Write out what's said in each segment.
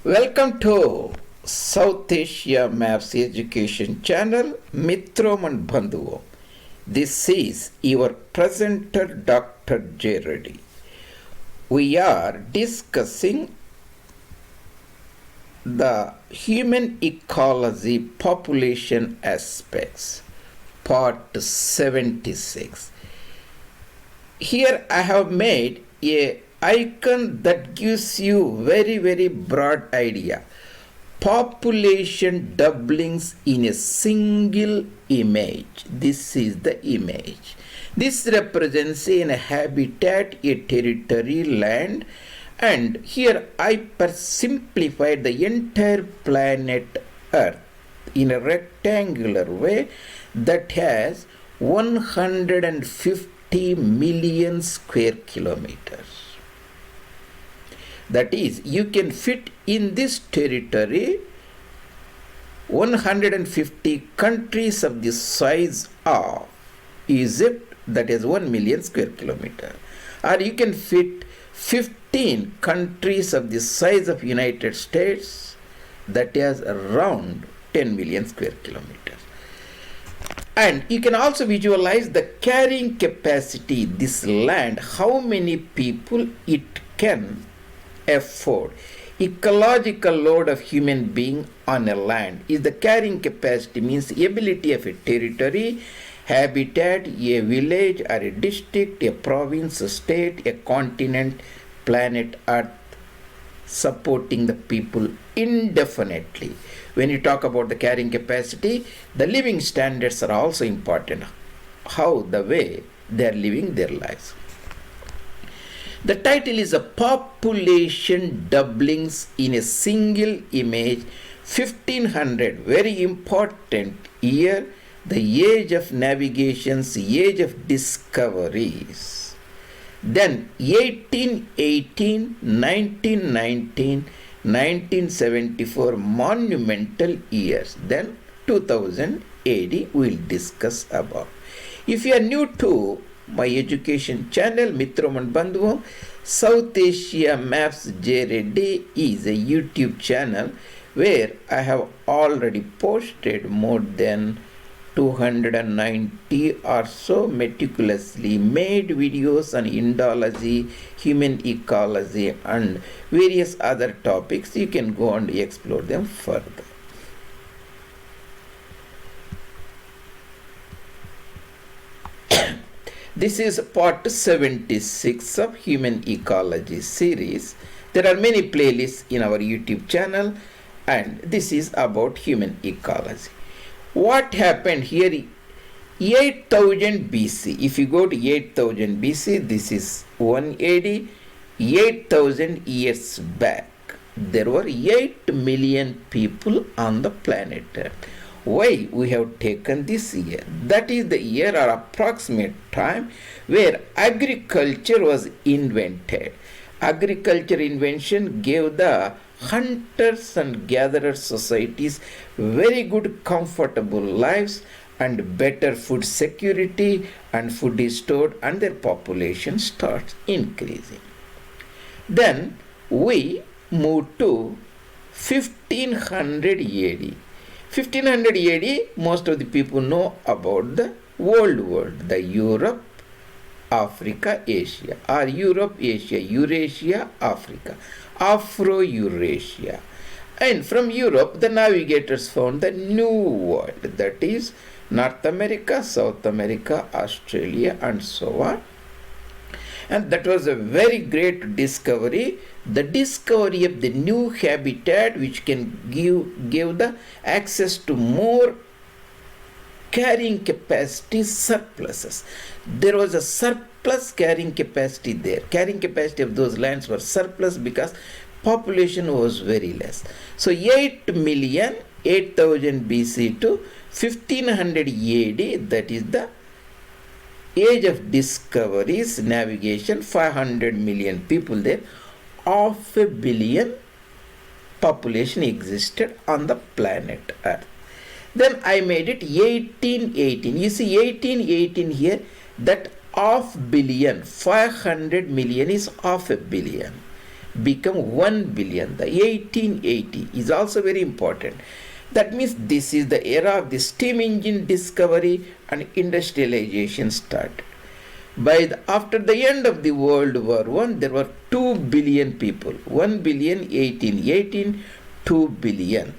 Welcome to South Asia Maps Education Channel, Mitrom and Bandhuvo. This is your presenter Dr. J. Reddy. We are discussing the human ecology population aspects, part 76. Here I have made a icon that gives you very broad idea. Population doublings in a single image. This is the image. This represents a habitat, a territory, land, and here I simplified the entire planet Earth in a rectangular way that has 150 million square kilometers. That is, you can fit in this territory 150 countries of the size of Egypt, that is 1 million square kilometer. Or you can fit 15 countries of the size of United States, that is around 10 million square kilometers. And you can also visualize the carrying capacity, this land, how many people it can afford. Ecological load of human being on a land is the carrying capacity, means ability of a territory, habitat, a village or a district, a province, a state, a continent, planet Earth, supporting the people indefinitely. When you talk about the carrying capacity, the living standards are also important. How the way they are living their lives. The title is a population doublings in a single image, 1500, very important year, the age of navigations, age of discoveries. Then 1818, 1919, 1974 monumental years. Then 2000 AD we'll discuss about. If you are new to my education channel, Mitrom and Bandhuvo, South Asia Maps J. Reddy is a YouTube channel where I have already posted more than 290 or so meticulously made videos on Indology, human ecology and various other topics. You can go and explore them further. This is part 76 of Human Ecology series. There are many playlists in our YouTube channel and this is about human ecology. What happened here? 8000 BC. If you go to 8000 BC, this is 180. 8000 years back, there were 8 million people on the planet Earth. Why we have taken this year? That is the year or approximate time where agriculture was invented. Agriculture invention gave the hunters and gatherers societies very good comfortable lives and better food security, and food is stored and their population starts increasing. Then we move to 1500 AD. 1500 AD, most of the people know about the old world, the Europe, Africa, Asia, or Europe, Asia, Eurasia, Africa, Afro-Eurasia. And from Europe, the navigators found the new world, that is North America, South America, Australia, and so on. And that was a very great discovery, the discovery of the new habitat which can give the access to more carrying capacity surpluses. There was a surplus carrying capacity there. Carrying capacity of those lands were surplus because population was very less. So 8 million, 8000 BC to 1500 AD, that is the age of discoveries, navigation, 500 million people there, half a billion population existed on the planet Earth. Then I made it 1818. You see 1818 here, that half billion, 500 million is half a billion. become 1 billion. The 1880 is also very important. That means this is the era of the steam engine discovery and industrialization started. After the end of the World War I, there were 2 billion people. 1 billion 1818, 2 billion.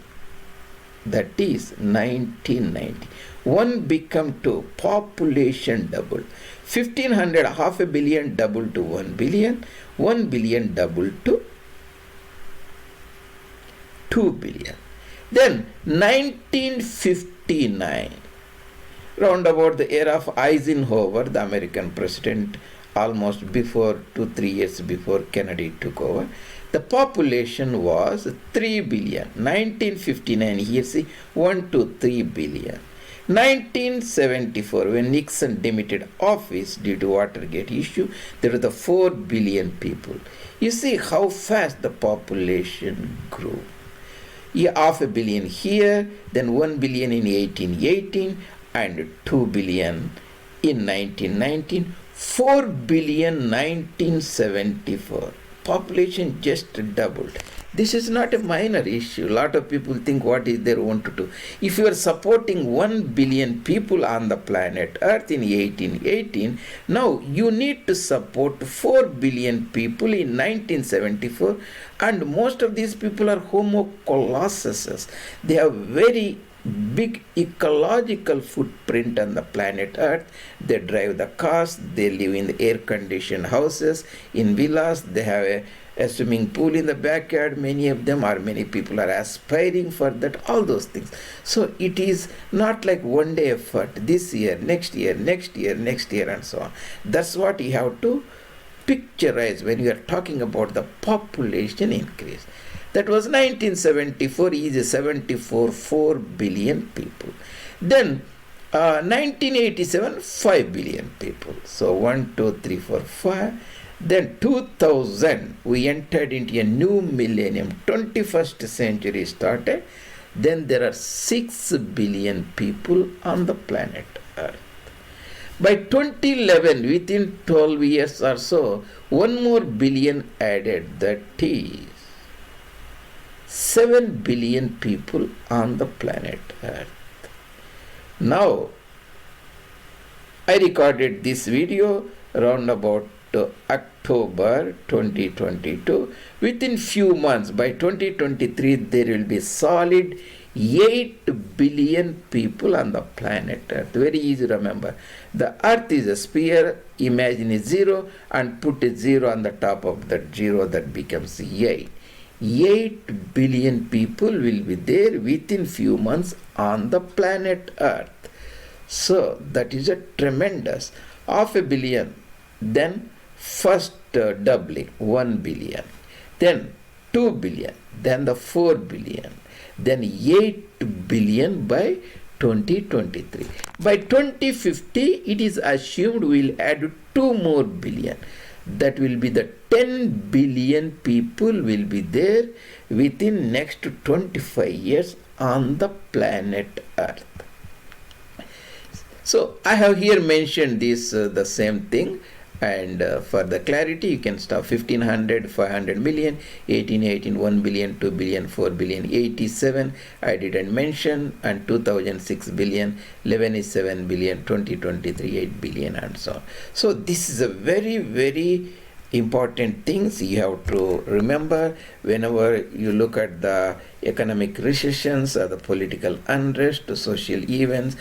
That is 1990. 1 become 2. Population doubled. 1500, half a billion doubled to 1 billion. 1 billion doubled to 2 billion. Then 1959, round about the era of Eisenhower, the American president, almost before 2-3 years before Kennedy took over, the population was 3 billion. 1959, here see 1 to 3 billion. 1974, when Nixon demitted office due to Watergate issue, there were the 4 billion people. You see how fast the population grew. Half a billion here, then 1 billion in 1818, and 2 billion in 1919, 4 billion 1974. Population just doubled. This is not a minor issue. A lot of people think what is there want to do. If you are supporting 1 billion people on the planet Earth in 1818, now you need to support 4 billion people in 1974, and most of these people are Homo colossuses. They have very big ecological footprint on the planet Earth. They drive the cars, they live in the air-conditioned houses, in villas, they have a swimming pool in the backyard. Many of them, or many people are aspiring for that, all those things. So it is not like one day effort, this year, next year, next year, next year, and so on. That's what you have to picturize when you are talking about the population increase. That was 1974, is 74, 4 billion people. Then 1987, 5 billion people. So 1, 2, 3, 4, 5. Then 2000, we entered into a new millennium, 21st century started. Then there are 6 billion people on the planet Earth. By 2011, within 12 years or so, 1 more billion added, that is 7 billion people on the planet Earth. Now, I recorded this video around about October 2022. Within few months, by 2023, there will be solid 8 billion people on the planet Earth. Very easy to remember. The Earth is a sphere, imagine a 0 and put a 0 on the top of that 0, that becomes 8. 8 billion people will be there within few months on the planet Earth. So that is a tremendous. Half a billion, then first doubling, 1 billion, then 2 billion, then the 4 billion, then 8 billion by 2023. By 2050, it is assumed we will add 2 more billion. That will be the 10 billion people will be there within next 25 years on the planet Earth. So I have here mentioned this, the same thing, and for the clarity you can stop 1500, 500 million, 1818, 1 billion, 2 billion, 4 billion, 87 I didn't mention, and 2006 billion, 11 is 7 billion, 2023 8 billion, and so on. So this is a very, very important things you have to remember whenever you look at the economic recessions or the political unrest, the social events.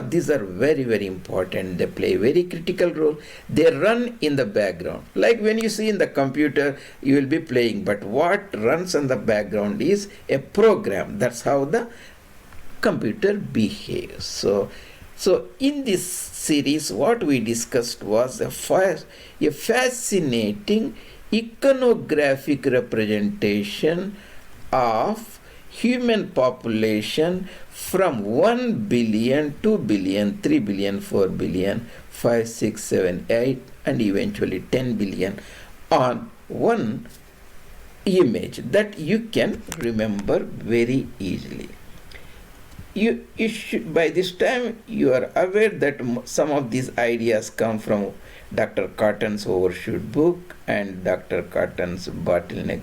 These are very, very important. They play a very critical role. They run in the background. Like when you see in the computer, you will be playing, but what runs in the background is a program. That's how the computer behaves. So in this series, what we discussed was a fascinating iconographic representation of human population from 1 billion, 2 billion, 3 billion, 4 billion, 5, 6, 7, 8, and eventually 10 billion on one image that you can remember very easily. you should, by this time you are aware that some of these ideas come from Dr. Cotton's Overshoot book and Dr. Cotton's Bottleneck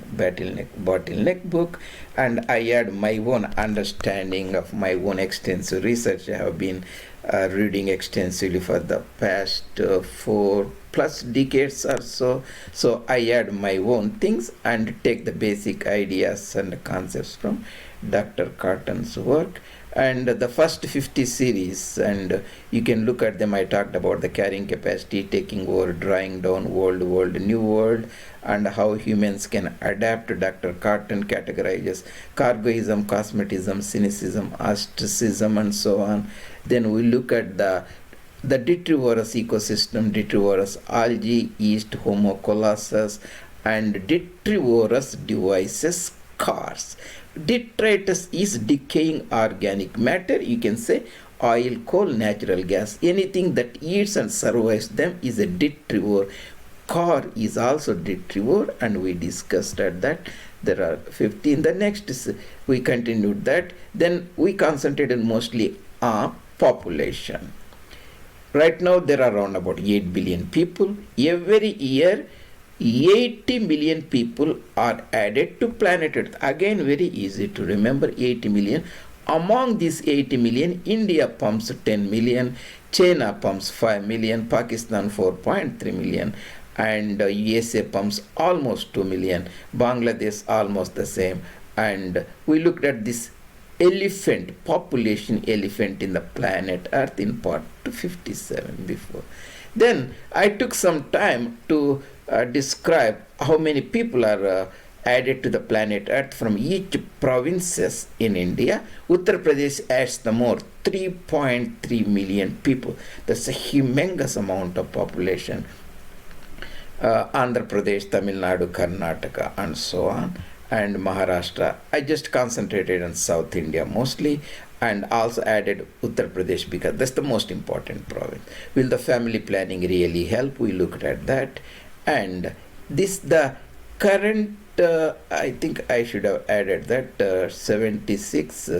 book, and I add my own understanding of my own extensive research. I have been reading extensively for the past 4+ decades or so. So I add my own things and take the basic ideas and concepts from Dr. Cotton's work. And the first 50 series, and you can look at them. I talked about the carrying capacity, taking over, drawing down, old world, new world, and how humans can adapt. Dr. Cotton categorizes cargoism, cosmetism, cynicism, ostracism, and so on. Then we look at the detrivorous ecosystem, detrivorous algae, yeast, Homo colossus, and detrivorous devices, cars. Detritus is decaying organic matter. You can say oil, coal, natural gas. Anything that eats and survives them is a detrivore. Car is also detrivore, and we discussed at that. There are 15. The next is, we continued that. Then we concentrated mostly on population. Right now there are around about 8 billion people. Every year 80 million people are added to planet Earth. Again, very easy to remember, 80 million. Among these 80 million, India pumps 10 million, China pumps 5 million, Pakistan 4.3 million, and USA pumps almost 2 million, Bangladesh almost the same. And we looked at this population elephant in the planet Earth in part 257 before. Then I took some time to describe how many people are added to the planet Earth from each provinces in India. Uttar Pradesh adds the more, 3.3 million people. That's a humongous amount of population. Andhra Pradesh, Tamil Nadu, Karnataka, and so on, and Maharashtra. I just concentrated on South India mostly, and also added Uttar Pradesh because that's the most important province. Will the family planning really help? We looked at that. And this, the current, I think I should have added that 76,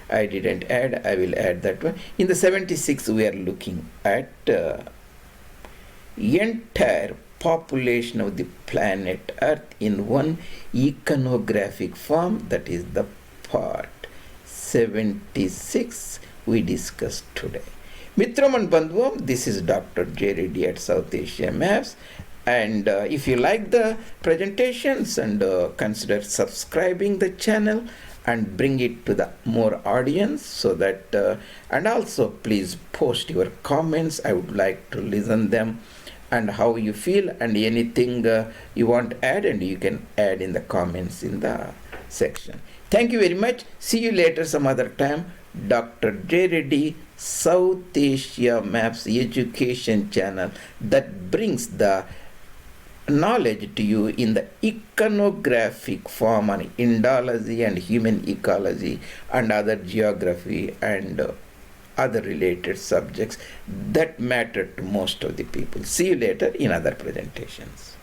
I didn't add, I will add that one. In the 76, we are looking at entire population of the planet Earth in one iconographic form. That is the part 76 we discussed today. Mitram and Bandhuvam, this is Dr. J. Reddy at South Asia Maps. And if you like the presentations, and consider subscribing the channel and bring it to the more audience, so that and also please post your comments. I would like to listen them, and how you feel, and anything you want to add, and you can add in the comments in the section. Thank you very much. See you later some other time. Dr. J. Reddy, South Asia Maps Education channel, that brings the knowledge to you in the iconographic form on Indology and human ecology and other geography and other related subjects that matter to most of the people. See you later in other presentations.